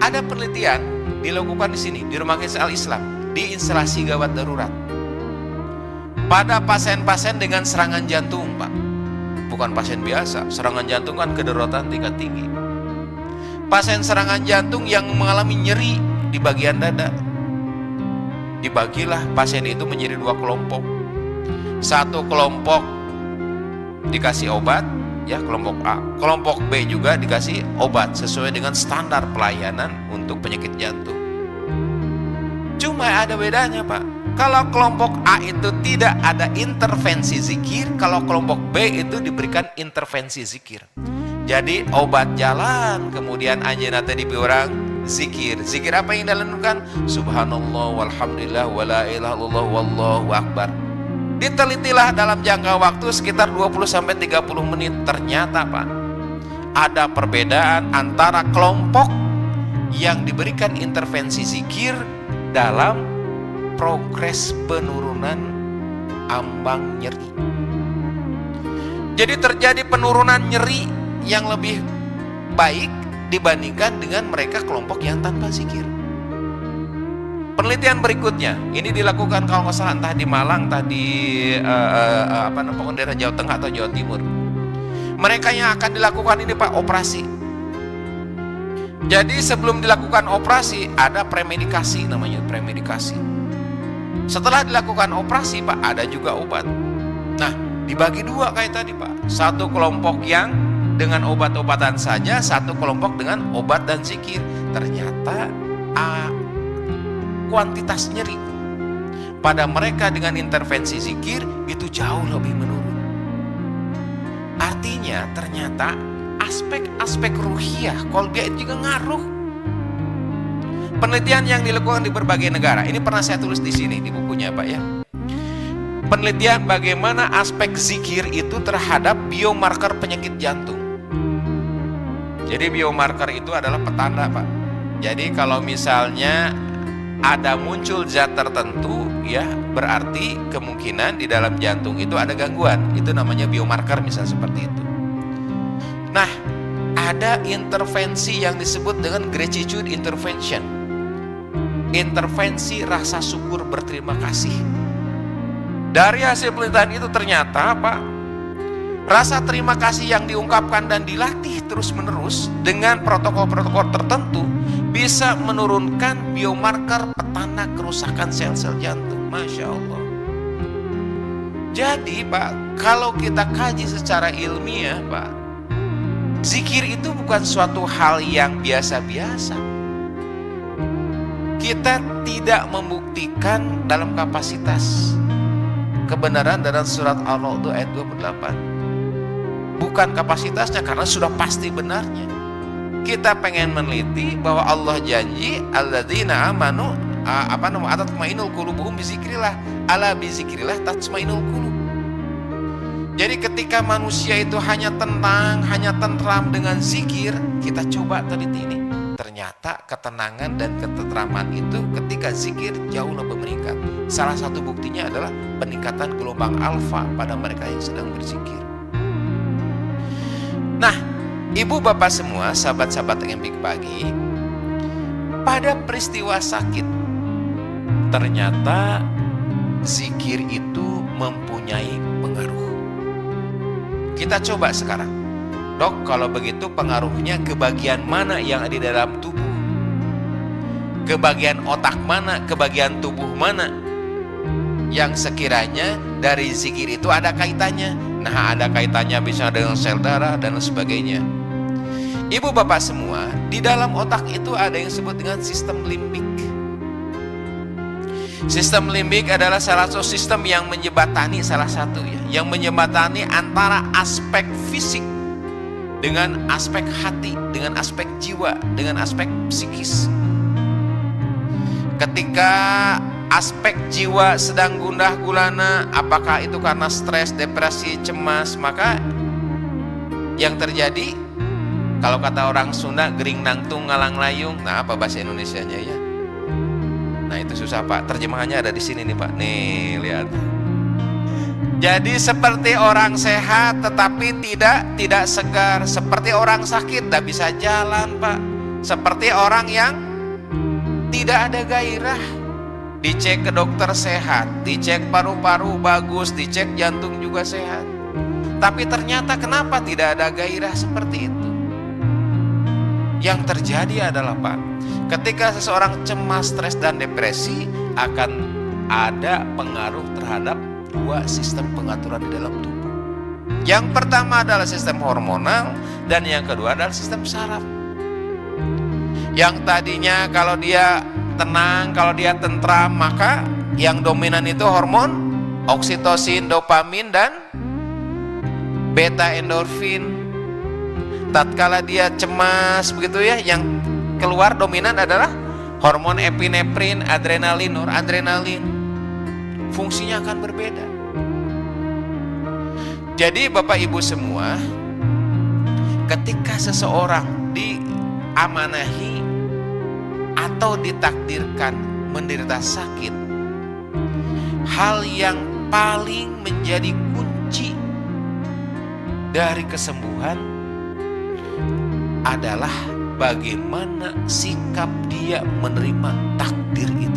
Ada penelitian dilakukan di sini, di Rumah Sakit Al-Islam, di instalasi gawat darurat. Pada pasien-pasien dengan serangan jantung, Pak. Bukan pasien biasa, serangan jantung kan kedaruratan tingkat tinggi. Pasien serangan jantung yang mengalami nyeri di bagian dada. Dibagilah pasien itu menjadi 2 kelompok. Satu kelompok dikasih obat, ya, kelompok A. Kelompok B juga dikasih obat sesuai dengan standar pelayanan untuk penyakit jantung. Cuma ada bedanya, Pak. Kalau kelompok A itu tidak ada intervensi zikir, kalau kelompok B itu diberikan intervensi zikir. Jadi obat jalan, kemudian anjeunna teh dipiurang zikir. Zikir apa yang dilakukan? Subhanallah walhamdulillah wala ilaha illallah wallahu akbar. Ditelitilah dalam jangka waktu sekitar 20-30 menit. Ternyata, Pak, ada perbedaan antara kelompok yang diberikan intervensi zikir dalam progres penurunan ambang nyeri. Jadi terjadi penurunan nyeri yang lebih baik dibandingkan dengan mereka kelompok yang tanpa zikir. Penelitian berikutnya, ini dilakukan kalau nggak salah entah di Malang, entah di daerah Jawa Tengah atau Jawa Timur. Mereka yang akan dilakukan ini, Pak, operasi. Jadi sebelum dilakukan operasi ada premedikasi, namanya premedikasi. Setelah dilakukan operasi, Pak, ada juga obat. Nah, dibagi 2 kayak tadi, Pak. Satu kelompok yang dengan obat-obatan saja, satu kelompok dengan obat dan zikir. Ternyata kuantitas nyeri pada mereka dengan intervensi zikir itu jauh lebih menurun. Artinya ternyata aspek-aspek ruhiyah, kolbia itu juga ngaruh. Penelitian yang dilakukan di berbagai negara, ini pernah saya tulis di sini di bukunya, Pak, ya. Penelitian bagaimana aspek zikir itu terhadap biomarker penyakit jantung. Jadi biomarker itu adalah petanda, Pak. Jadi kalau misalnya ada muncul zat tertentu, ya, berarti kemungkinan di dalam jantung itu ada gangguan. Itu namanya biomarker, misalnya seperti itu. Nah, ada intervensi yang disebut dengan gratitude intervention. Intervensi rasa syukur berterima kasih. Dari hasil penelitian itu ternyata, Pak, rasa terima kasih yang diungkapkan dan dilatih terus-menerus dengan protokol-protokol tertentu bisa menurunkan biomarker petanda kerusakan sel-sel jantung. Masya Allah. Jadi, Pak, kalau kita kaji secara ilmiah, Pak, zikir itu bukan suatu hal yang biasa-biasa. Kita tidak membuktikan dalam kapasitas kebenaran dalam surat Al-Ra'd ayat 28. Bukan kapasitasnya, karena sudah pasti benarnya. Kita pengen meneliti bahwa Allah janji alladzina amanu tatmainul qulubuhum bizikrillah, ala bizikrillah tatmainul qulub. Jadi ketika manusia itu hanya tenang, hanya tentram dengan zikir, kita coba teliti ini. Ternyata ketenangan dan ketentraman itu ketika zikir jauh lebih meningkat. Salah satu buktinya adalah peningkatan gelombang alfa pada mereka yang sedang berzikir. Nah, ibu bapak semua, sahabat-sahabat yang baik pagi, pada peristiwa sakit, ternyata zikir itu mempunyai pengaruh. Kita coba sekarang, Dok, kalau begitu pengaruhnya ke bagian mana yang ada di dalam tubuh? Ke bagian otak mana? Ke bagian tubuh mana? Yang sekiranya dari zikir itu ada kaitannya. Nah, ada kaitannya bisa dengan sel darah dan sebagainya. Ibu bapak semua, di dalam otak itu ada yang disebut dengan sistem limbik. Sistem limbik adalah salah satu sistem yang menjembatani yang menjembatani antara aspek fisik dengan aspek hati, dengan aspek jiwa, dengan aspek psikis. Ketika aspek jiwa sedang gundah gulana, apakah itu karena stres, depresi, cemas, maka yang terjadi, kalau kata orang Sunda, gering nangtung ngalang layung. Nah, apa bahasa Indonesianya ya? Nah, itu susah, Pak. Terjemahannya ada di sini nih, Pak. Nih, lihat. Jadi seperti orang sehat tetapi tidak segar, seperti orang sakit tidak bisa jalan, Pak. Seperti orang yang tidak ada gairah. Dicek ke dokter sehat, dicek paru-paru bagus, dicek jantung juga sehat. Tapi ternyata kenapa tidak ada gairah seperti itu? Yang terjadi adalah Pak, ketika seseorang cemas, stres, dan depresi akan ada pengaruh terhadap dua sistem pengaturan di dalam tubuh. Yang pertama adalah sistem hormonal dan yang kedua adalah sistem saraf. Yang tadinya kalau dia tenang, kalau dia tentram, maka yang dominan itu hormon oksitosin, dopamin, dan beta endorfin. Tatkala dia cemas begitu ya, yang keluar dominan adalah hormon epinefrin, adrenalin, noradrenalin. Fungsinya akan berbeda. Jadi Bapak Ibu semua, ketika seseorang diamanahi atau ditakdirkan menderita sakit, hal yang paling menjadi kunci dari kesembuhan adalah bagaimana sikap dia menerima takdir itu.